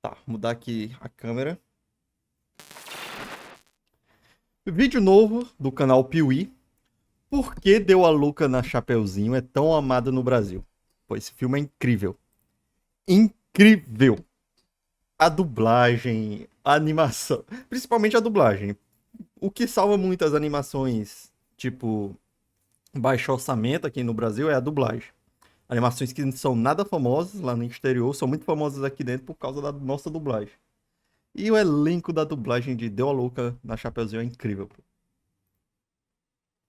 Tá, mudar aqui a câmera. Vídeo novo do canal Piuí. Por que Deu a Louca na Chapeuzinho é tão amada no Brasil? Pô, esse filme é incrível. Incrível! A dublagem, a animação, principalmente a dublagem. O que salva muitas animações, tipo, baixo orçamento aqui no Brasil é a dublagem. Animações que não são nada famosas lá no exterior, são muito famosas aqui dentro por causa da nossa dublagem. E o elenco da dublagem de Deu a Louca na Chapeuzinho é incrível.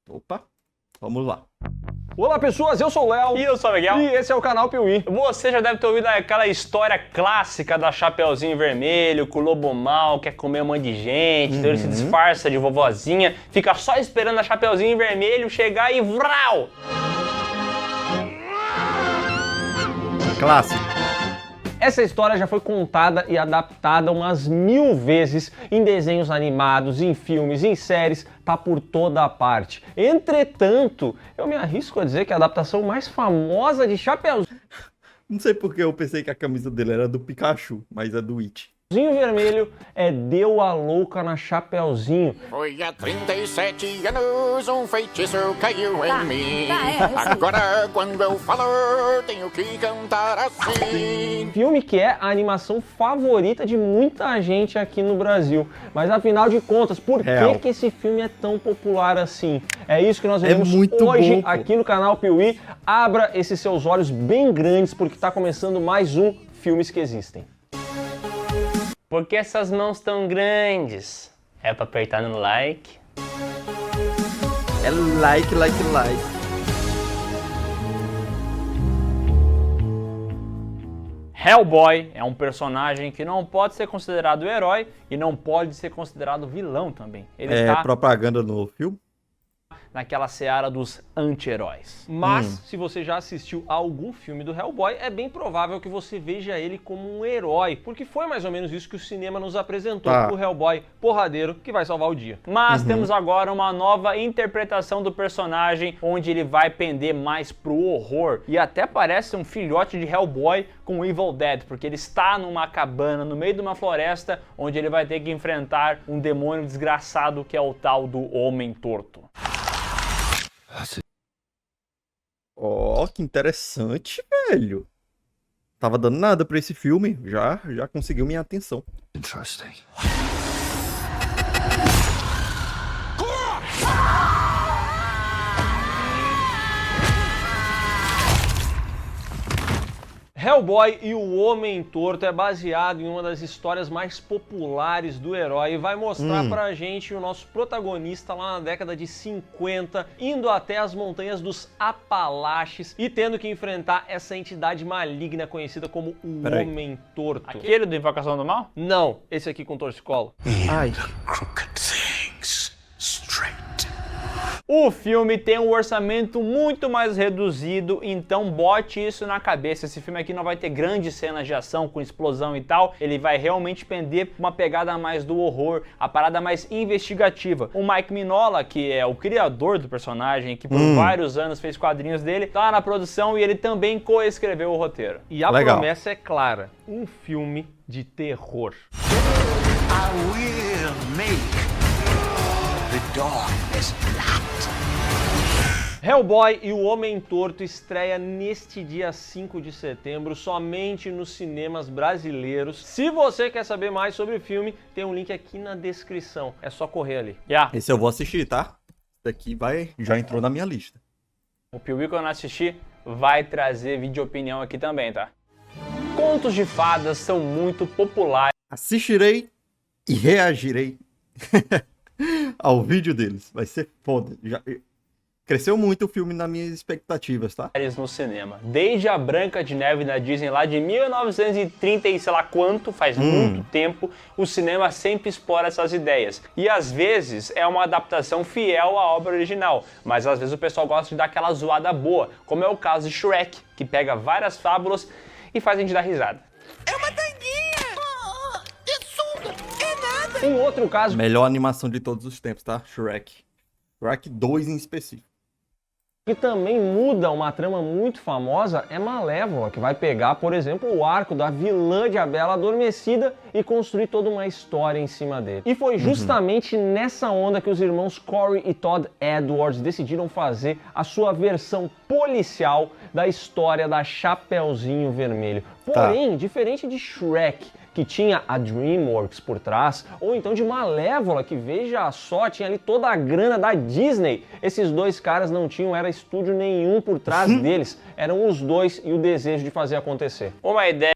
Opa, vamos lá. Olá pessoas, eu sou o Léo. E eu sou o Miguel. E esse é o canal Piuí. Você já deve ter ouvido aquela história clássica da Chapeuzinho Vermelho, que o lobo mau quer comer um monte de gente, então ele se disfarça de vovozinha, fica só esperando a Chapeuzinho Vermelho chegar e vrau! Clássico. Essa história já foi contada e adaptada umas 1000 vezes em desenhos animados, em filmes, em séries, tá por toda a parte. Entretanto, eu me arrisco a dizer que a adaptação mais famosa de Chapeuzinho Não sei porque eu pensei que a camisa dele era do Pikachu, mas é do It. Vermelho é Deu a Louca na Chapeuzinho. Foi há 37 anos um feitiço caiu em mim. eu sei. Agora quando eu falo tenho que cantar assim. Filme que é a animação favorita de muita gente aqui no Brasil. Mas afinal de contas, por Real. que esse filme é tão popular assim? É isso que nós veremos muito hoje bom, pô. aqui no canal Piuí. Abra esses seus olhos bem grandes porque está começando mais um Filmes que Existem. Por que essas mãos tão grandes? É pra apertar no like? É like. Hellboy é um personagem que não pode ser considerado herói e não pode ser considerado vilão também. Ele É tá propaganda no filme? naquela seara dos anti-heróis. Mas, se você já assistiu a algum filme do Hellboy, é bem provável que você veja ele como um herói, porque foi mais ou menos isso que o cinema nos apresentou, Tá. o Hellboy porradeiro que vai salvar o dia. Mas temos agora uma nova interpretação do personagem, onde ele vai pender mais pro horror. E até parece um filhote de Hellboy com o Evil Dead, porque ele está numa cabana, no meio de uma floresta, onde ele vai ter que enfrentar um demônio desgraçado que é o tal do Homem Torto. Ó, que interessante, velho. Tava dando nada pra esse filme, já conseguiu minha atenção. Hellboy e o Homem Torto é baseado em uma das histórias mais populares do herói e vai mostrar pra gente o nosso protagonista lá na década de 50, indo até as montanhas dos Apalaches e tendo que enfrentar essa entidade maligna conhecida como o Peraí. Homem Torto. Aquele do Invocação do Mal? Não, esse aqui com torcicolo. Ai, Crooked things straight. O filme tem um orçamento muito mais reduzido, então bote isso na cabeça. Esse filme aqui não vai ter grandes cenas de ação com explosão e tal, ele vai realmente pender uma pegada a mais do horror, a parada mais investigativa. O Mike Mignola, que é o criador do personagem, que por vários anos fez quadrinhos dele, tá na produção e ele também coescreveu o roteiro. E a Legal. promessa é clara, um filme de terror. I will make the darkness light. Hellboy e o Homem Torto estreia neste dia 5 de setembro, somente nos cinemas brasileiros. Se você quer saber mais sobre o filme, tem um link aqui na descrição. É só correr ali. esse eu vou assistir, tá? Esse daqui já entrou na minha lista. O Piuí, quando assistir, vai trazer vídeo opinião aqui também, tá? Contos de fadas são muito populares Assistirei e reagirei ao vídeo deles. Vai ser foda. Cresceu muito o filme nas minhas expectativas, tá? no cinema. Desde a Branca de Neve da Disney lá de 1930 e sei lá quanto, faz muito tempo, o cinema sempre explora essas ideias. E às vezes é uma adaptação fiel à obra original, mas às vezes o pessoal gosta de dar aquela zoada boa, como é o caso de Shrek, que pega várias fábulas e faz a gente dar risada. É uma tanguinha! É sunga! É nada! Um outro caso Melhor animação de todos os tempos, tá? Shrek. Shrek 2 em específico. que também muda uma trama muito famosa é Malévola, que vai pegar, por exemplo, o arco da vilã de A Bela Adormecida e construir toda uma história em cima dele. E foi justamente nessa onda que os irmãos Corey e Todd Edwards decidiram fazer a sua versão policial da história da Chapeuzinho Vermelho. Porém, diferente de Shrek, que tinha a DreamWorks por trás, ou então de Malévola, que veja só, tinha ali toda a grana da Disney. Esses dois caras não tinham, era estúdio nenhum por trás deles. Eram os dois e o desejo de fazer acontecer. Uma ideia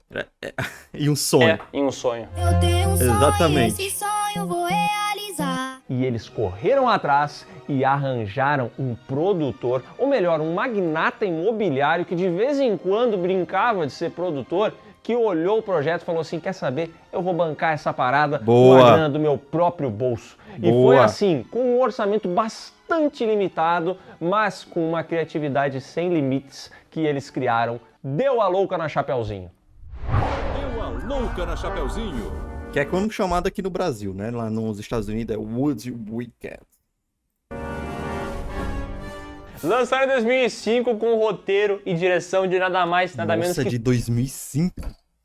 E um sonho. e um sonho. Eu tenho um sonho, Exatamente. esse sonho vou realizar. E eles correram atrás e arranjaram um produtor, ou melhor, um magnata imobiliário que de vez em quando brincava de ser produtor, que olhou o projeto e falou assim, quer saber, eu vou bancar essa parada com a grana do meu próprio bolso. E foi assim, com um orçamento bastante limitado, mas com uma criatividade sem limites que eles criaram. Deu a louca na Chapeuzinho. Deu a louca na Chapeuzinho. Que é como chamado aqui no Brasil, né? Lá nos Estados Unidos é Woody Weekend. Lançado em 2005 com roteiro e direção de nada mais, nada menos Nossa, que de 2005?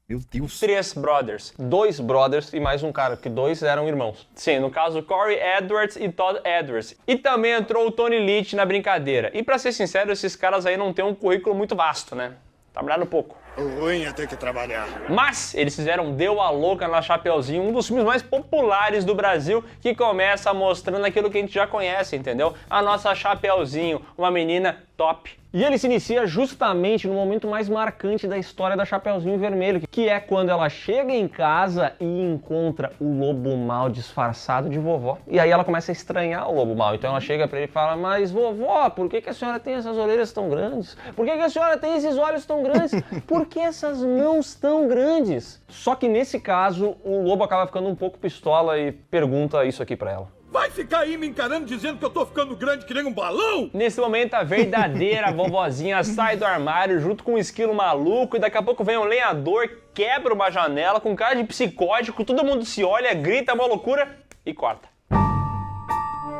Meu Deus. 3 brothers. 2 brothers e mais um cara, porque 2 eram irmãos. Sim, no caso, Corey Edwards e Todd Edwards. E também entrou o Tony Leach na brincadeira. E pra ser sincero, esses caras aí não têm um currículo muito vasto, né? Trabalharam pouco. O ruim é ter que trabalhar. Mas eles fizeram Deu a Louca na Chapeuzinho, um dos filmes mais populares do Brasil, que começa mostrando aquilo que a gente já conhece, entendeu? A nossa Chapeuzinho, uma menina top. E ele se inicia justamente no momento mais marcante da história da Chapeuzinho Vermelho, que é quando ela chega em casa e encontra o lobo mau disfarçado de vovó. E aí ela começa a estranhar o lobo mau. Então ela chega pra ele e fala, mas vovó, por que a senhora tem essas orelhas tão grandes? Por que a senhora tem esses olhos tão grandes? Por que essas mãos tão grandes? Só que nesse caso, o lobo acaba ficando um pouco pistola e pergunta isso aqui pra ela. Vai ficar aí me encarando dizendo que eu tô ficando grande que nem um balão? Nesse momento, a verdadeira vovozinha sai do armário junto com um esquilo maluco e daqui a pouco vem um lenhador, quebra uma janela com cara de psicótico, todo mundo se olha, grita uma loucura e corta.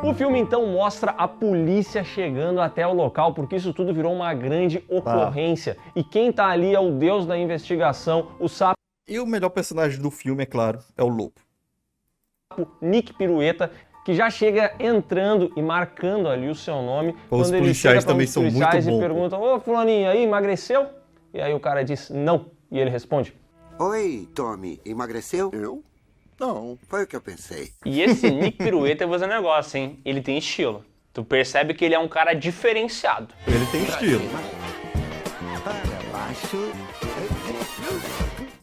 O filme então mostra a polícia chegando até o local, porque isso tudo virou uma grande ocorrência. E quem tá ali é o deus da investigação, o sapo E o melhor personagem do filme, é claro, é o lobo. Nick Pirueta, que já chega entrando e marcando ali o seu nome. Os quando ele policiais chega pra também um são muito policiais bons, e pô. pergunta, ô fulaninho, aí emagreceu? E aí o cara diz, não. E ele responde, Oi, Tommy, emagreceu? Eu? Não. Foi o que eu pensei. E esse Nick Pirueta é fazer negócio, hein? Ele tem estilo. Tu percebe que ele é um cara diferenciado. Ele tem estilo. Para baixo.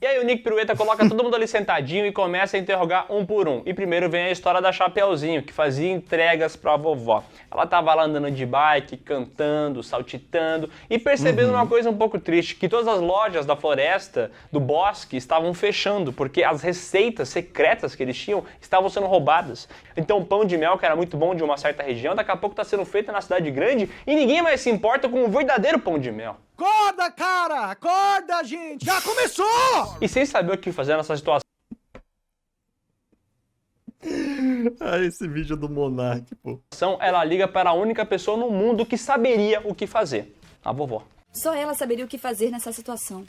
E aí o Nick Pirueta coloca todo mundo ali sentadinho e começa a interrogar um por um. E primeiro vem a história da Chapeuzinho, que fazia entregas pra vovó. Ela tava lá andando de bike, cantando, saltitando e percebendo uma coisa um pouco triste, que todas as lojas da floresta, do bosque, estavam fechando, porque as receitas secretas que eles tinham estavam sendo roubadas. Então o pão de mel, que era muito bom de uma certa região, daqui a pouco tá sendo feito na cidade grande e ninguém mais se importa com o verdadeiro pão de mel. Acorda, cara! Acorda, gente! Já começou! E sem saber o que fazer nessa situação, Ah, esse vídeo do Monark, pô. ela liga para a única pessoa no mundo que saberia o que fazer, a vovó. Só ela saberia o que fazer nessa situação.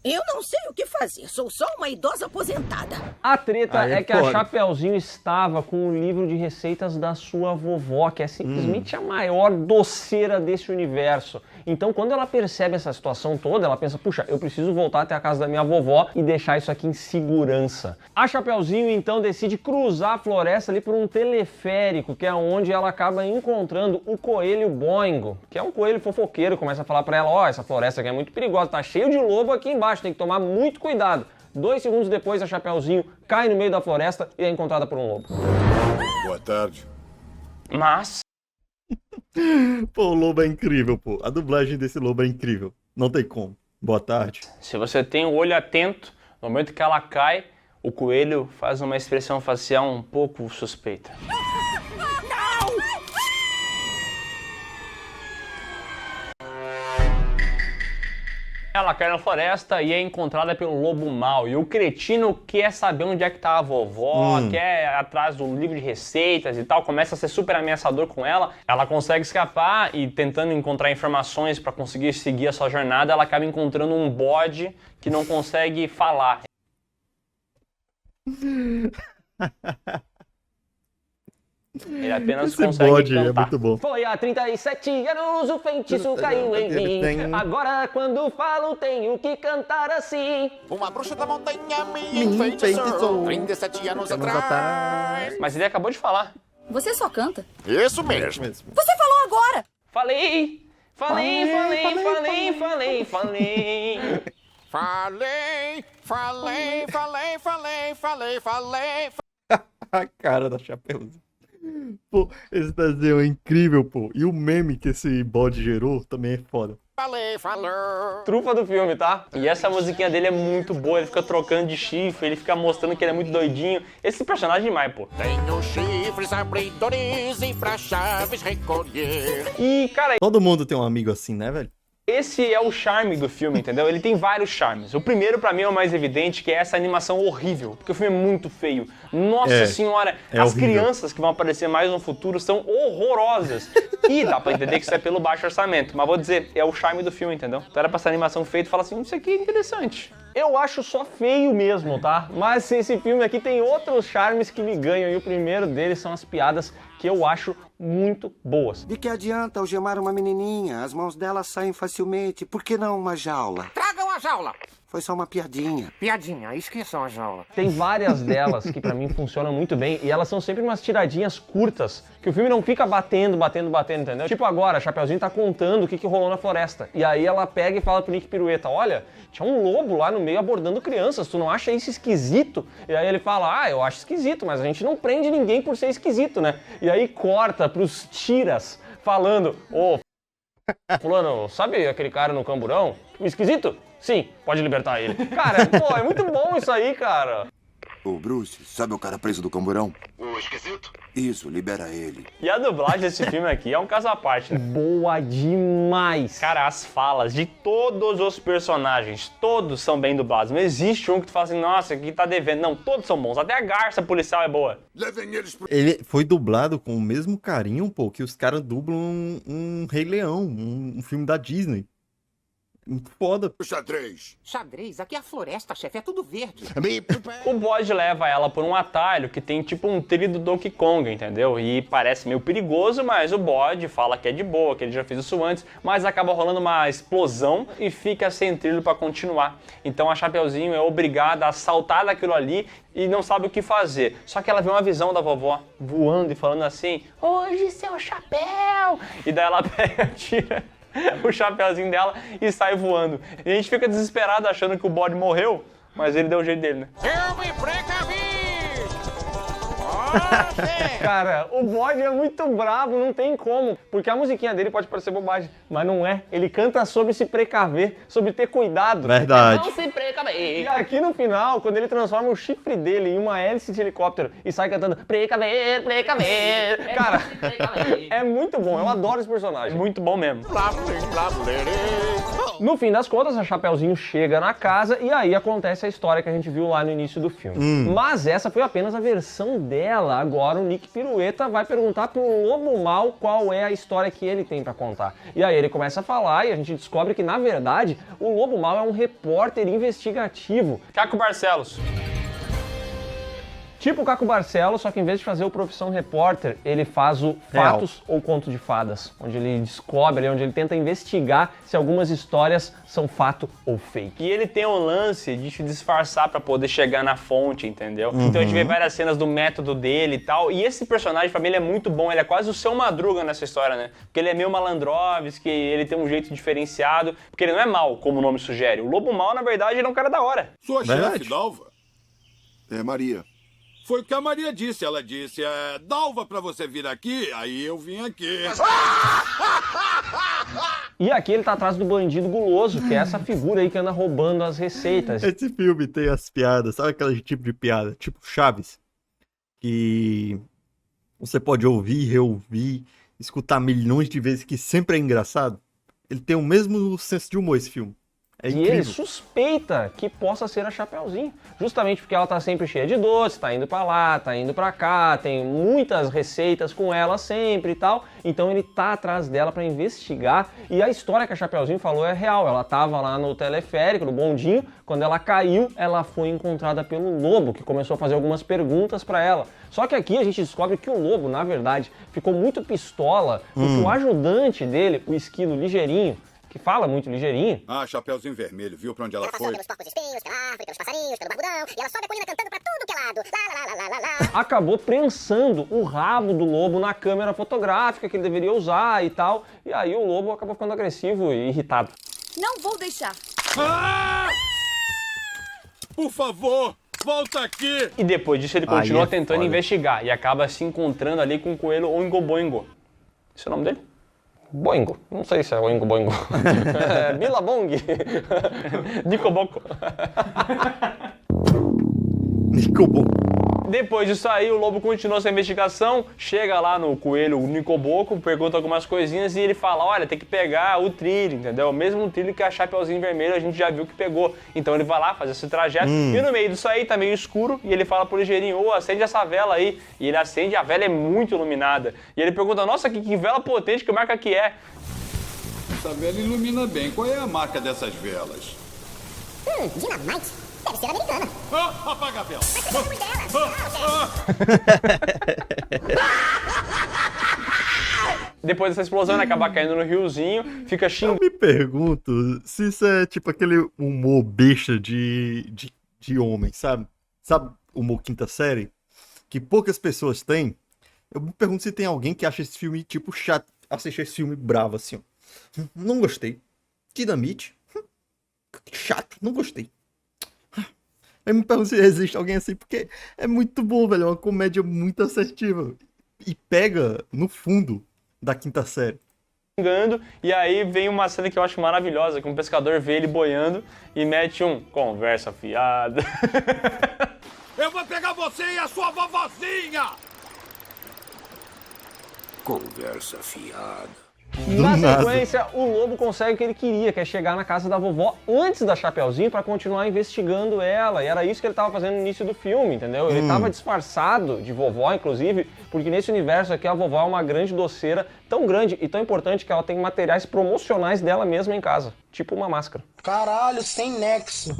Eu não sei o que fazer, sou só uma idosa aposentada. a treta Aí é que pode. a Chapeuzinho estava com o livro de receitas da sua vovó, que é simplesmente a maior doceira desse universo. Então, quando ela percebe essa situação toda, ela pensa, puxa, eu preciso voltar até a casa da minha vovó e deixar isso aqui em segurança. A Chapeuzinho, então, decide cruzar a floresta ali por um teleférico, que é onde ela acaba encontrando o coelho Boingo, que é um coelho fofoqueiro, começa a falar pra ela, ó, essa floresta aqui é muito perigosa, tá cheio de lobo aqui embaixo, tem que tomar muito cuidado. 2 segundos depois, a Chapeuzinho cai no meio da floresta e é encontrada por um lobo. Boa tarde. Mas Pô, o lobo é incrível, pô. A dublagem desse lobo é incrível. Não tem como. Boa tarde. se você tem o olho atento, no momento que ela cai, o coelho faz uma expressão facial um pouco suspeita. Ela cai na floresta e é encontrada pelo lobo mau. E o cretino quer saber onde é que tá a vovó, quer ir atrás do livro de receitas e tal, começa a ser super ameaçador com ela. Ela consegue escapar e tentando encontrar informações para conseguir seguir a sua jornada, ela acaba encontrando um bode que não consegue falar. Ele apenas Esse consegue bode é cantar. muito bom. Foi há 37 anos o feitiço caiu em mim. Agora quando falo tenho que cantar assim. Uma bruxa da montanha me Me enfeitiçou enfeitiçou. 37 anos Anos atrás. atrás. Mas ele acabou de falar. Você só canta? Isso mesmo. Você falou agora! Falei! Falei! A cara da Chapeuzinho. Pô, esse desenho é incrível, pô. E o meme que esse bode gerou também é foda. Falou. Trufa do filme, tá? E essa musiquinha dele é muito boa, ele fica trocando de chifre, ele fica mostrando que ele é muito doidinho. Esse personagem é demais, pô. Tenho chifres abridores e pra chaves recolher. E, cara, Todo mundo tem um amigo assim, né, velho? esse é o charme do filme, entendeu? Ele tem vários charmes. O primeiro, pra mim, é o mais evidente, que é essa animação horrível, porque o filme é muito feio. Nossa senhora, as horrível. crianças que vão aparecer mais no futuro são horrorosas. E dá pra entender que isso é pelo baixo orçamento, mas vou dizer, é o charme do filme, entendeu? Tu era pra essa animação feita e fala assim, isso aqui é interessante. Eu acho só feio mesmo, tá? Mas esse filme aqui tem outros charmes que me ganham e o primeiro deles são as piadas que eu acho muito boas. De que adianta algemar uma menininha? As mãos dela saem facilmente. Por que não uma jaula? Tragam a jaula. Foi só uma piadinha. Piadinha, esqueçam a jaula. Tem várias delas que pra mim funcionam muito bem e elas são sempre umas tiradinhas curtas, que o filme não fica batendo, entendeu? Tipo agora, a Chapeuzinho tá contando o que rolou na floresta. E aí ela pega e fala pro Nick Pirueta, olha, tinha um lobo lá no meio abordando crianças, tu não acha isso esquisito? E aí ele fala, eu acho esquisito, mas a gente não prende ninguém por ser esquisito, né? E aí corta pros tiras falando, fulano, sabe aquele cara no camburão? O esquisito? Sim, pode libertar ele. Cara, pô, é muito bom isso aí, cara. Ô, Bruce, sabe o cara preso do camburão? O esquisito? Isso, libera ele. E a dublagem desse filme aqui é um caso à parte, né? Boa demais. Cara, as falas de todos os personagens, todos são bem dublados. Não existe um que tu fala assim, nossa, aqui tá devendo. Não, todos são bons. Até a garça policial é boa. Levem eles pro... Ele foi dublado com o mesmo carinho, pô, que os caras dublam um Rei Leão, um filme da Disney. Muito foda. xadrez. Xadrez? Aqui é a floresta, chefe. É tudo verde. O bode leva ela por um atalho que tem tipo um trilho do Donkey Kong, entendeu? E parece meio perigoso, mas o bode fala que é de boa, que ele já fez isso antes, mas acaba rolando uma explosão e fica sem trilho pra continuar. Então a Chapeuzinho é obrigada a saltar daquilo ali e não sabe o que fazer. Só que ela vê uma visão da vovó voando e falando assim, hoje seu chapéu! E daí ela pega, tira o chapeuzinho dela e sai voando. E a gente fica desesperado achando que o bode morreu, mas ele deu o jeito dele, né? Eu me precavi! Cara, o bode é muito bravo, não tem como. Porque a musiquinha dele pode parecer bobagem, mas não é. Ele canta sobre se precaver, sobre ter cuidado. Verdade. Não se precaver. E aqui no final, quando ele transforma o chifre dele em uma hélice de helicóptero e sai cantando precaver, precaver. Cara, é muito bom. Eu adoro esse personagem. Muito bom mesmo. No fim das contas, a Chapeuzinho chega na casa e aí acontece a história que a gente viu lá no início do filme. Mas essa foi apenas a versão dela. Agora o Nick Pirueta vai perguntar pro Lobo Mau qual é a história que ele tem pra contar. E aí ele começa a falar e a gente descobre que, na verdade, o Lobo Mau é um repórter investigativo. Caco Barcelos. Tipo o Caco Barcelos, só que em vez de fazer o Profissão Repórter, ele faz o Real. Fatos ou Conto de Fadas, onde ele descobre, onde ele tenta investigar se algumas histórias são fato ou fake. E ele tem um lance de se disfarçar pra poder chegar na fonte, entendeu? Então a gente vê várias cenas do método dele e tal. E esse personagem, pra mim, ele é muito bom. Ele é quase o Seu Madruga nessa história, né? Porque ele é meio malandrovski, ele tem um jeito diferenciado. Porque ele não é mau, como o nome sugere. O Lobo Mau, na verdade, ele é um cara da hora. Sua Verdade. chefe, Dalva? É Maria. Foi o que a Maria disse. Ela disse, Dalva, pra você vir aqui, aí eu vim aqui. E aqui ele tá atrás do bandido guloso, que é essa figura aí que anda roubando as receitas. Esse filme tem as piadas, sabe aquele tipo de piada? Tipo Chaves. Que você pode ouvir, reouvir, escutar milhões de vezes, que sempre é engraçado. Ele tem o mesmo senso de humor, esse filme. É e incrível. ele suspeita que possa ser a Chapeuzinho, justamente porque ela tá sempre cheia de doce, tá indo pra lá, tá indo pra cá, tem muitas receitas com ela sempre e tal, então ele tá atrás dela pra investigar, e a história que a Chapeuzinho falou é real, ela tava lá no teleférico, no bondinho, quando ela caiu, ela foi encontrada pelo lobo, que começou a fazer algumas perguntas pra ela. Só que aqui a gente descobre que o lobo, na verdade, ficou muito pistola, porque o ajudante dele, o esquilo ligeirinho, que fala muito ligeirinho. Ah, Chapeuzinho Vermelho, viu pra onde ela foi? Pelos corpos espinhos, pela árvore, pelos passarinhos, pelo barbudão, e ela sobe a colina cantando pra tudo que é lado. Lá, lá, lá, lá, lá, lá. Acabou prensando o rabo do lobo na câmera fotográfica que ele deveria usar e tal. E aí o lobo acabou ficando agressivo e irritado. Não vou deixar. Ah! Por favor, volta aqui! E depois disso ele continua é tentando foda. investigar e acaba se encontrando ali com o coelho Oingo Boingo. Esse é o nome dele? Boingo. Não sei se é Oingo Boingo. É Bilabong. Nicoboco. Nicobo. Depois disso aí, o lobo continua essa investigação, chega lá no coelho Nicoboco, pergunta algumas coisinhas e ele fala, olha, tem que pegar o trilho, entendeu? O mesmo trilho que a Chapeuzinho Vermelho a gente já viu que pegou. Então ele vai lá, faz esse trajeto, e no meio disso aí tá meio escuro, e ele fala pro ligeirinho, ô, acende essa vela aí. E ele acende, a vela é muito iluminada. E ele pergunta, nossa, que vela potente, que marca que é? Essa vela ilumina bem. Qual é a marca dessas velas? Dinamite. Deve ser americana. Ah, apaga a vela! Depois dessa explosão, ele acaba caindo no riozinho, fica Eu xingando. me pergunto se isso é tipo aquele humor besta de homem, sabe? Sabe humor quinta série? Que poucas pessoas têm. Eu me pergunto se tem alguém que acha esse filme, tipo, chato. Assistir esse filme bravo, assim, ó. Não gostei. Dinamite. Chato, não gostei. Eu me pergunto se existe alguém assim, porque é muito bom, velho. É uma comédia muito assertiva. E pega no fundo da quinta série. E aí vem uma cena que eu acho maravilhosa, que um pescador vê ele boiando e mete um conversa fiada. Eu vou pegar você e a sua vovozinha! Conversa fiada. Na nada. sequência, o lobo consegue o que ele queria, que é chegar na casa da vovó antes da Chapeuzinho pra continuar investigando ela. E era isso que ele tava fazendo no início do filme, entendeu? Ele tava disfarçado de vovó, inclusive, porque nesse universo aqui a vovó é uma grande doceira, tão grande e tão importante que ela tem materiais promocionais dela mesma em casa, tipo uma máscara. Caralho, sem nexo.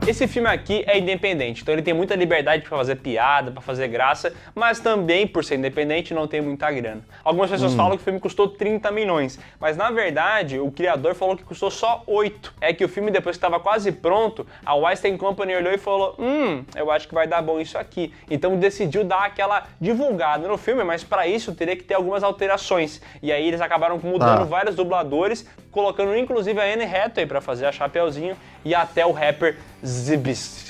Esse filme aqui é independente, então ele tem muita liberdade pra fazer piada, pra fazer graça, mas também, por ser independente, não tem muita grana. Algumas pessoas falam que o filme custou 30 milhões, mas na verdade o criador falou que custou só 8. É que o filme, depois que estava quase pronto, a Weinstein Company olhou e falou, eu acho que vai dar bom isso aqui. Então decidiu dar aquela divulgada no filme, mas pra isso teria que ter algumas alterações. E aí eles acabaram mudando vários dubladores, colocando inclusive a Anne Hathaway pra fazer a Chapeuzinho e até o rapper Exhibit.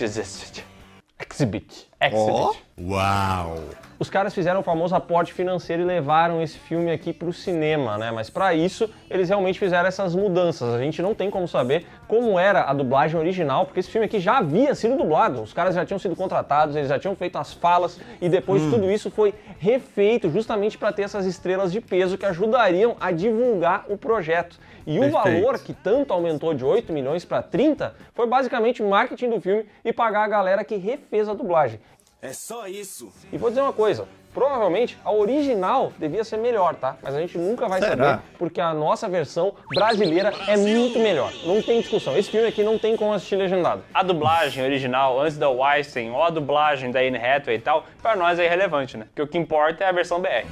Uau! Os caras fizeram o famoso aporte financeiro e levaram esse filme aqui pro cinema, né? Mas pra isso, eles realmente fizeram essas mudanças. A gente não tem como saber como era a dublagem original, porque esse filme aqui já havia sido dublado. Os caras já tinham sido contratados, eles já tinham feito as falas e depois tudo isso foi refeito justamente para ter essas estrelas de peso que ajudariam a divulgar o projeto. E o valor que tanto aumentou de 8 milhões para 30 foi basicamente o marketing do filme e pagar a galera que refez a dublagem. É só isso. E vou dizer uma coisa, provavelmente a original devia ser melhor, tá? Mas a gente nunca vai saber, porque a nossa versão brasileira é muito melhor. Não tem discussão. Esse filme aqui não tem como assistir legendado. A dublagem original, antes da Weinstein, ou a dublagem da Anne Hathaway e tal, pra nós é irrelevante, né? Porque o que importa é a versão BR.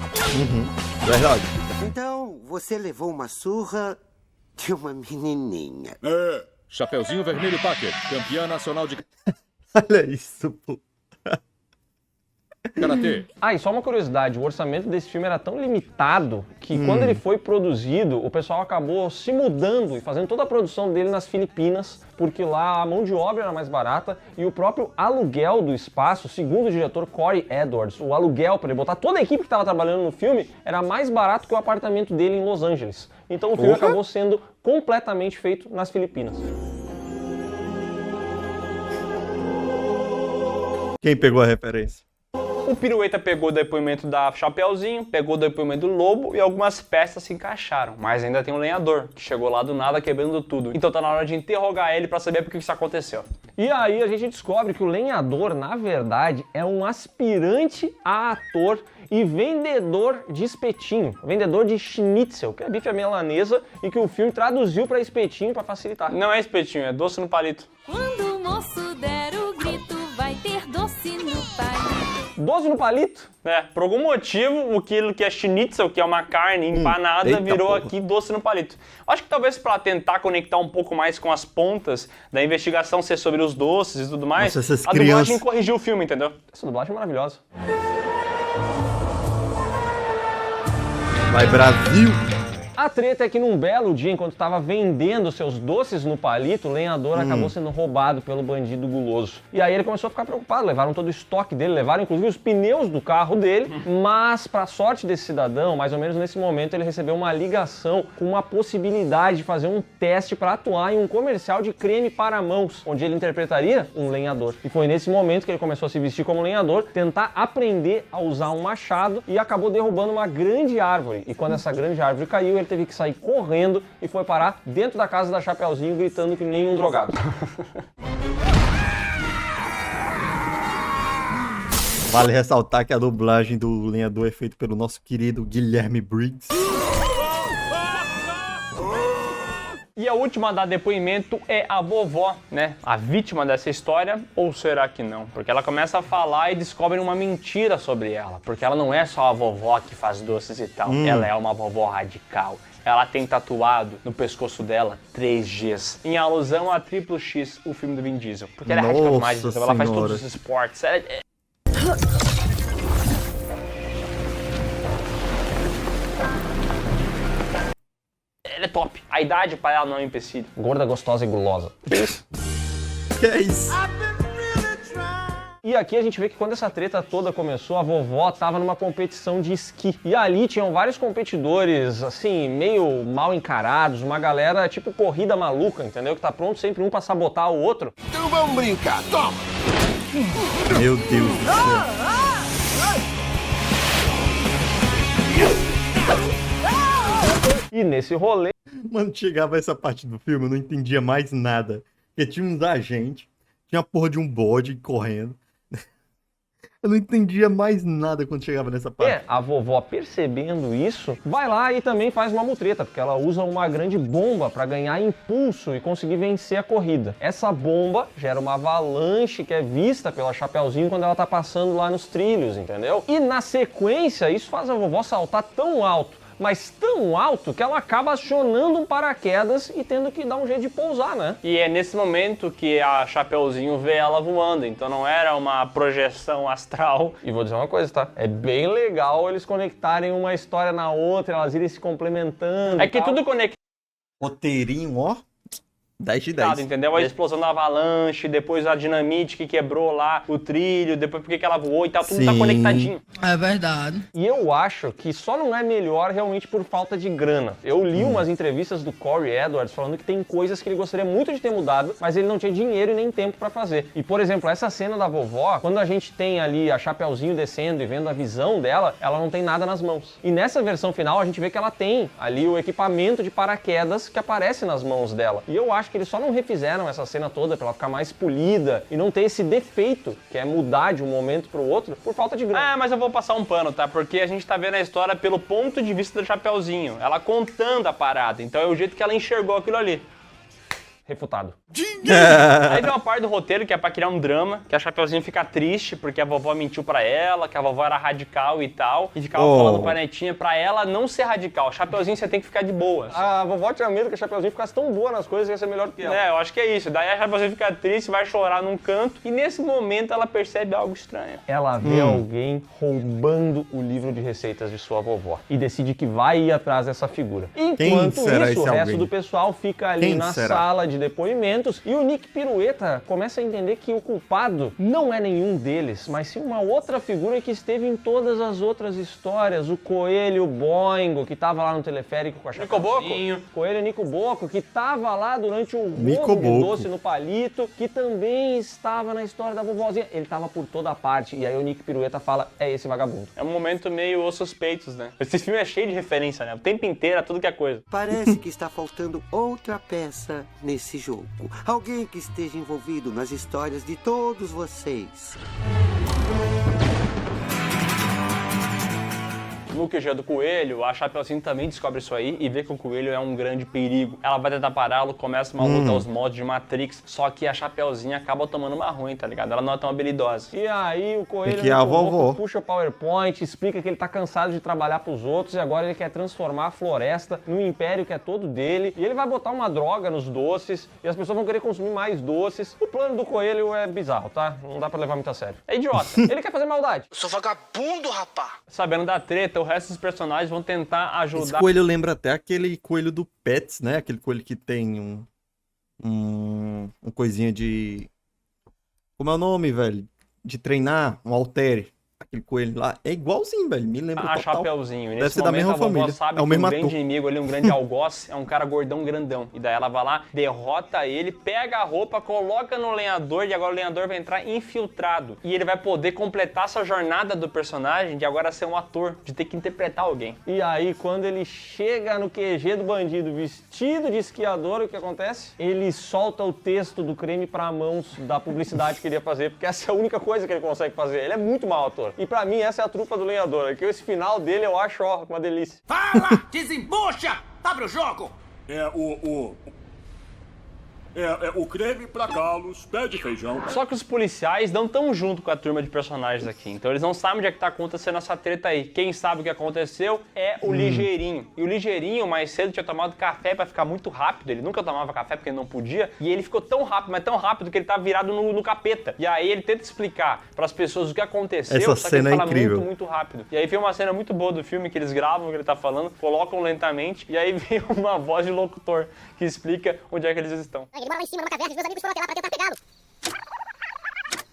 Verdade. Então, você levou uma surra de uma menininha. É, Chapeuzinho Vermelho Packer, campeã nacional de Olha isso, pô. karatê. Ah, e só uma curiosidade, o orçamento desse filme era tão limitado que quando ele foi produzido, o pessoal acabou se mudando e fazendo toda a produção dele nas Filipinas, porque lá a mão de obra era mais barata e o próprio aluguel do espaço, segundo o diretor Corey Edwards, o aluguel para ele botar toda a equipe que estava trabalhando no filme era mais barato que o apartamento dele em Los Angeles. Então o filme acabou sendo completamente feito nas Filipinas. Quem pegou a referência? O Pirueta pegou o depoimento da Chapeuzinho, pegou o depoimento do Lobo e algumas peças se encaixaram. Mas ainda tem um lenhador, que chegou lá do nada quebrando tudo. Então tá na hora de interrogar ele pra saber por que isso aconteceu. E aí a gente descobre que o lenhador, na verdade, é um aspirante a ator e vendedor de espetinho, vendedor de schnitzel, que é bife à milanesa e que o filme traduziu pra espetinho pra facilitar. Não é espetinho, é doce no palito. Quando o moço der o grito, vai ter doce no palito. Doce no palito? É, por algum motivo, aquilo que é schnitzel, que é uma carne empanada, eita virou porra. aqui doce no palito. Acho que talvez para tentar conectar um pouco mais com as pontas da investigação ser sobre os doces e tudo mais, Nossa, essas a dublagem crianças- corrigiu o filme, entendeu? Essa dublagem é maravilhosa. Vai, Brasil! A treta é que num belo dia, enquanto estava vendendo seus doces no palito, o lenhador acabou sendo roubado pelo bandido guloso. E aí ele começou a ficar preocupado, levaram todo o estoque dele, levaram inclusive os pneus do carro dele, mas para sorte desse cidadão, mais ou menos nesse momento, ele recebeu uma ligação com uma possibilidade de fazer um teste para atuar em um comercial de creme para mãos, onde ele interpretaria um lenhador. E foi nesse momento que ele começou a se vestir como lenhador, tentar aprender a usar um machado e acabou derrubando uma grande árvore. E quando essa grande árvore caiu, ele teve que sair correndo e foi parar dentro da casa da Chapeuzinho gritando que nem um drogado. Vale ressaltar que a dublagem do lenhador é feita pelo nosso querido Guilherme Briggs. E a última a dar depoimento é a vovó, né? A vítima dessa história, ou será que não? Porque ela começa a falar e descobre uma mentira sobre ela. Porque ela não é só a vovó que faz doces e tal, ela é uma vovó radical. Ela tem tatuado no pescoço dela 3 Gs, em alusão a Triplo X, o filme do Vin Diesel. Porque ela é radical demais, então ela faz todos os esportes. Ela é top. A idade para ela não é um empecilho. Gorda, gostosa e gulosa. Que é isso? E aqui a gente vê que quando essa treta toda começou, a vovó tava numa competição de esqui. E ali tinham vários competidores, assim, meio mal encarados, uma galera tipo corrida maluca, entendeu? Que tá pronto sempre um pra sabotar o outro. Então vamos brincar, toma! Meu Deus do céu. E nesse rolê, Mano, chegava essa parte do filme, eu não entendia mais nada. Porque tinha uns agentes, tinha a porra de um bode correndo. Eu não entendia mais nada quando chegava nessa parte. a vovó percebendo isso, vai lá e também faz uma mutreta, porque ela usa uma grande bomba para ganhar impulso e conseguir vencer a corrida. Essa bomba gera uma avalanche que é vista pela Chapeuzinho quando ela tá passando lá nos trilhos, entendeu? E na sequência, isso faz a vovó saltar tão alto, mas tão alto que ela acaba acionando um paraquedas e tendo que dar um jeito de pousar, né? E é nesse momento que a Chapeuzinho vê ela voando, então não era uma projeção astral. E vou dizer uma coisa, tá? É bem legal eles conectarem uma história na outra, elas irem se complementando. É que tudo conectado, Roteirinho, ó. 10 de 10. entendeu? A explosão da avalanche, depois a dinamite que quebrou lá o trilho, depois porque que ela voou e tal, tudo tá Sim. conectadinho. É verdade. E eu acho que só não é melhor realmente por falta de grana. Eu li umas entrevistas do Corey Edwards falando que tem coisas que ele gostaria muito de ter mudado, mas ele não tinha dinheiro e nem tempo pra fazer. E, por exemplo, essa cena da vovó, quando a gente tem ali a Chapeuzinho descendo e vendo a visão dela, ela não tem nada nas mãos. E nessa versão final a gente vê que ela tem ali o equipamento de paraquedas que aparece nas mãos dela. E eu acho que eles só não refizeram essa cena toda pra ela ficar mais polida e não ter esse defeito, que é mudar de um momento pro outro, por falta de grana. Ah, mas eu vou passar um pano, tá? Porque a gente tá vendo a história pelo ponto de vista do Chapeuzinho. Ela contando a parada, então é o jeito que ela enxergou aquilo ali. Refutado. Aí tem uma parte do roteiro que é pra criar um drama, que a Chapeuzinho fica triste porque a vovó mentiu pra ela, que a vovó era radical e tal, e ficava falando pra netinha pra ela não ser radical. Chapeuzinho, você tem que ficar de boas. A vovó tinha medo que a Chapeuzinho ficasse tão boa nas coisas que ia ser melhor que ela. É, eu acho que é isso. Daí a Chapeuzinho fica triste, vai chorar num canto, e nesse momento ela percebe algo estranho. Ela vê alguém roubando o livro de receitas de sua vovó e decide que vai ir atrás dessa figura. Enquanto será isso, esse o resto alguém? do pessoal fica ali Quem na será? sala de depoimentos e o Nick Pirueta começa a entender que o culpado não é nenhum deles, mas sim uma outra figura que esteve em todas as outras histórias, o Coelho Boingo, que tava lá no teleférico com a Chapeuzinho, Coelho Nico Boco, que tava lá durante o roubo de doce no palito, que também estava na história da vovozinha, ele tava por toda parte, e aí o Nick Pirueta fala, é esse vagabundo. É um momento meio Os Suspeitos, né? Esse filme é cheio de referência, né? O tempo inteiro é tudo que é coisa. Parece que está faltando outra peça nesse jogo. Alguém que esteja envolvido nas histórias de todos vocês. No QG do Coelho, a Chapeuzinho também descobre isso aí e vê que o Coelho é um grande perigo. Ela vai tentar pará-lo, começa uma luta aos modos de Matrix, só que a Chapeuzinho acaba tomando uma ruim, tá ligado? Ela não é tão habilidosa. E aí o Coelho puxa o PowerPoint, explica que ele tá cansado de trabalhar pros outros e agora ele quer transformar a floresta num império que é todo dele. E ele vai botar uma droga nos doces e as pessoas vão querer consumir mais doces. O plano do Coelho é bizarro, tá? Não dá pra levar muito a sério. É idiota. Ele quer fazer maldade. Eu sou vagabundo, rapá. Sabendo da treta, o resto dos personagens vão tentar ajudar. Esse coelho lembra até aquele coelho do Pets, né? Aquele coelho que tem um coisinha de... Como é o nome, velho? De treinar, um haltere. Aquele coelho lá. É igualzinho, velho. Me lembra total. Chapeuzinho. Deve ser da mesma família. Sabe é o mesmo que grande inimigo ali, um grande algoz, é um cara gordão, grandão. E daí ela vai lá, derrota ele, pega a roupa, coloca no lenhador e agora o lenhador vai entrar infiltrado. E ele vai poder completar essa jornada do personagem de agora ser um ator, de ter que interpretar alguém. E aí, quando ele chega no QG do bandido vestido de esquiador, o que acontece? Ele solta o texto do crime para mãos da publicidade que ele ia fazer, porque essa é a única coisa que ele consegue fazer. Ele é muito mau ator. E pra mim, essa é a trufa do lenhador. Aqui, esse final dele eu acho, ó, uma delícia. Fala! Desembucha! Abre o jogo! O creme pra calos, pé de feijão. Só que os policiais não estão junto com a turma de personagens aqui, então eles não sabem onde é que tá acontecendo essa treta aí. Quem sabe o que aconteceu é o Ligeirinho. E o Ligeirinho, mais cedo, tinha tomado café pra ficar muito rápido. Ele nunca tomava café porque ele não podia. E ele ficou tão rápido, mas tão rápido que ele tá virado no capeta. E aí ele tenta explicar pras pessoas o que aconteceu, essa só cena que ele fala é incrível. muito rápido. E aí vem uma cena muito boa do filme que eles gravam o que ele tá falando, colocam lentamente, e aí vem uma voz de locutor que explica onde é que eles estão. Ele mora lá em cima, numa caverna, e meus amigos foram até lá pra tentar pegá-lo.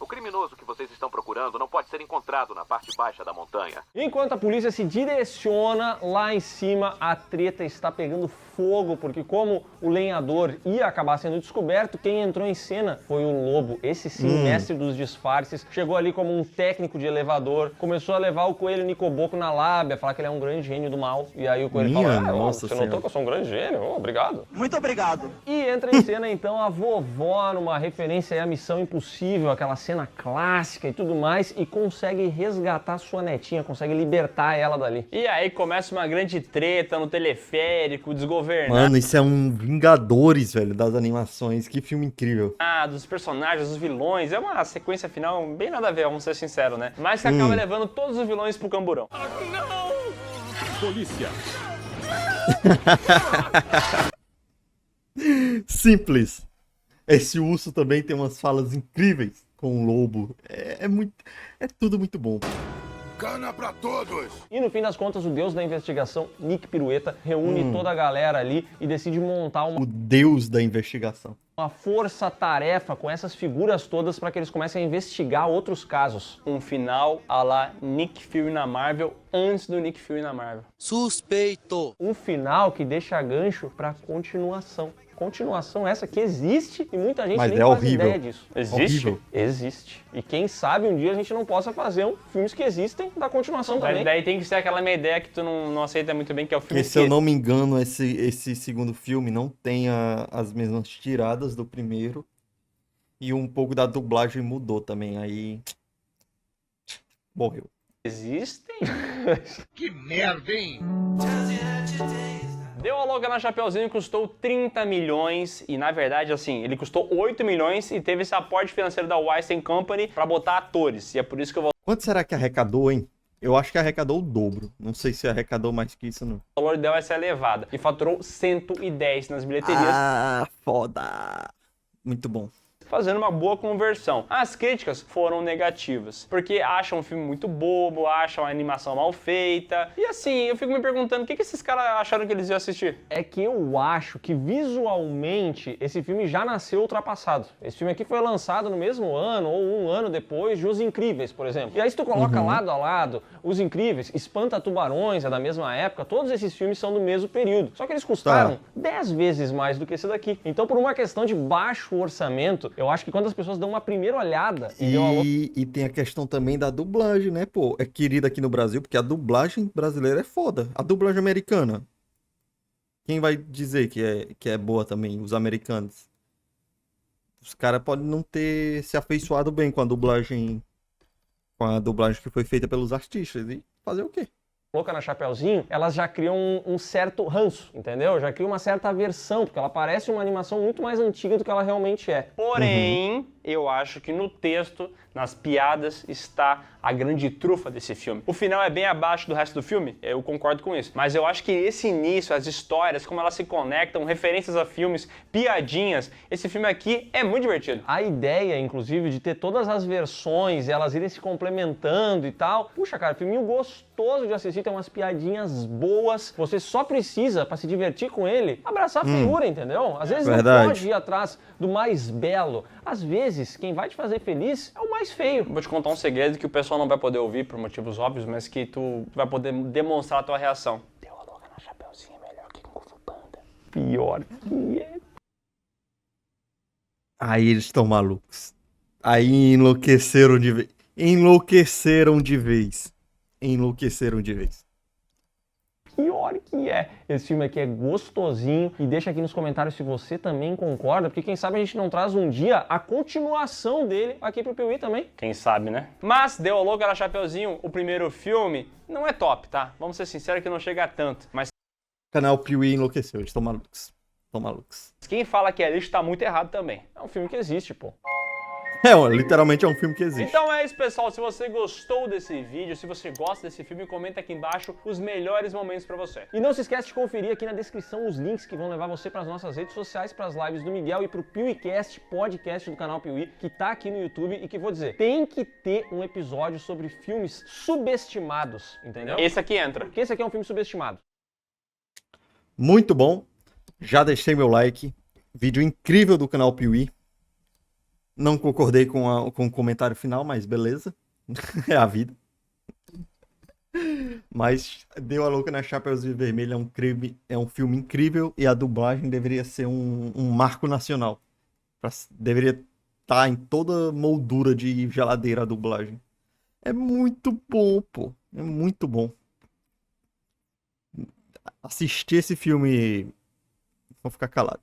O criminoso que vocês estão procurando não pode ser encontrado na parte baixa da montanha. Enquanto a polícia se direciona lá em cima, a treta está pegando fogo, porque como o lenhador ia acabar sendo descoberto, quem entrou em cena foi o Lobo. Esse sim, mestre dos disfarces, chegou ali como um técnico de elevador, começou a levar o Coelho Nicoboco na lábia, falar que ele é um grande gênio do mal. E aí o Coelho fala, nossa você notou que eu sou um grande gênio? Oh, obrigado. Muito obrigado. E entra em cena então a vovó, numa referência aí à Missão Impossível, aquela cena clássica e tudo mais, e consegue resgatar sua netinha, consegue libertar ela dali. E aí começa uma grande treta no teleférico, desgovernado. Mano, isso é um Vingadores, velho, das animações. Que filme incrível. Dos personagens, dos vilões. É uma sequência final bem nada a ver, vamos ser sinceros, né? Mas que acaba levando todos os vilões pro camburão. Não! Polícia! Simples. Esse urso também tem umas falas incríveis com o lobo. É tudo muito bom. Cana pra todos! E no fim das contas, o deus da investigação, Nick Pirueta, reúne toda a galera ali e decide montar O deus da investigação. uma força-tarefa com essas figuras todas para que eles comecem a investigar outros casos. Um final à la Nick Fury na Marvel, antes do Nick Fury na Marvel. Suspeito! Um final que deixa gancho para continuação. Continuação essa que existe e muita gente nem faz ideia disso. Existe? Horrível. Existe. E quem sabe um dia a gente não possa fazer filmes que existem da continuação também. Daí tem que ser aquela minha ideia que tu não aceita muito bem, que é o filme Porque, se eu não me engano, esse segundo filme não tem as mesmas tiradas do primeiro. E um pouco da dublagem mudou também. Aí... morreu. Existem? Que merda, hein? Deu a louca na Chapeuzinho, custou 30 milhões e, na verdade, assim, ele custou 8 milhões e teve esse aporte financeiro da Weinstein Company pra botar atores. E é por isso que eu vou... Quanto será que arrecadou, hein? Eu acho que arrecadou o dobro. Não sei se arrecadou mais que isso, não. O valor dela vai ser elevada. E faturou 110 nas bilheterias. Ah, foda! Muito bom. fazendo uma boa conversão. As críticas foram negativas, porque acham o filme muito bobo, acham a animação mal feita. E assim, eu fico me perguntando, o que esses caras acharam que eles iam assistir? É que eu acho que visualmente esse filme já nasceu ultrapassado. Esse filme aqui foi lançado no mesmo ano ou um ano depois de Os Incríveis, por exemplo. E aí se tu coloca lado a lado Os Incríveis, Espanta Tubarões é da mesma época, todos esses filmes são do mesmo período. Só que eles custaram 10 vezes mais do que esse daqui. Então, por uma questão de baixo orçamento, eu acho que quando as pessoas dão uma primeira olhada e tem a questão também da dublagem, né, pô? É querida aqui no Brasil, porque a dublagem brasileira é foda. A dublagem americana, quem vai dizer que é boa também? Os americanos. Os caras podem não ter se afeiçoado bem com a dublagem que foi feita pelos artistas. E fazer o quê? Louca na Chapeuzinho, elas já criam um certo ranço, entendeu? Já criam uma certa aversão, porque ela parece uma animação muito mais antiga do que ela realmente é. Porém, eu acho que no texto, nas piadas, está a grande trufa desse filme. O final é bem abaixo do resto do filme, eu concordo com isso. Mas eu acho que esse início, as histórias, como elas se conectam, referências a filmes, piadinhas, esse filme aqui é muito divertido. A ideia, inclusive, de ter todas as versões e elas irem se complementando e tal. Puxa, cara, filminho gostoso de assistir, tem umas piadinhas boas. Você só precisa, pra se divertir com ele, abraçar a feiura, entendeu? Às vezes não pode ir atrás do mais belo. Às vezes, quem vai te fazer feliz é o mais feio. Vou te contar um segredo que o pessoal não vai poder ouvir por motivos óbvios, mas que tu vai poder demonstrar a tua reação. Deu a louca na Chapeuzinho é melhor que Kung Fu Panda. Pior que é. Aí eles estão malucos. Aí enlouqueceram de vez. Enlouqueceram de vez. Pior que é. Esse filme aqui é gostosinho e deixa aqui nos comentários se você também concorda, porque quem sabe a gente não traz um dia a continuação dele aqui pro Piuí também. Quem sabe, né? Mas Deu a Louca na Chapeuzinho, o primeiro filme, não é top, tá? Vamos ser sinceros que não chega a tanto, mas... O canal Piuí enlouqueceu, eles estão malucos. Quem fala que é lixo tá muito errado também. É um filme que existe, pô. Literalmente é um filme que existe. Então é isso, pessoal. Se você gostou desse vídeo, se você gosta desse filme, comenta aqui embaixo os melhores momentos pra você. E não se esquece de conferir aqui na descrição os links que vão levar você pras nossas redes sociais, pras lives do Miguel e pro PeeWeeCast, podcast do canal Piuí, que tá aqui no YouTube e que, vou dizer, tem que ter um episódio sobre filmes subestimados, entendeu? Esse aqui entra. Porque esse aqui é um filme subestimado. Muito bom. Já deixei meu like. Vídeo incrível do canal Piuí. Não concordei com o comentário final, mas beleza. É a vida. Mas Deu a Louca na Chapeuzinho Vermelho é um filme incrível e a dublagem deveria ser um marco nacional. Deveria estar em toda moldura de geladeira a dublagem. É muito bom, pô. É muito bom. Assistir esse filme... Vou ficar calado.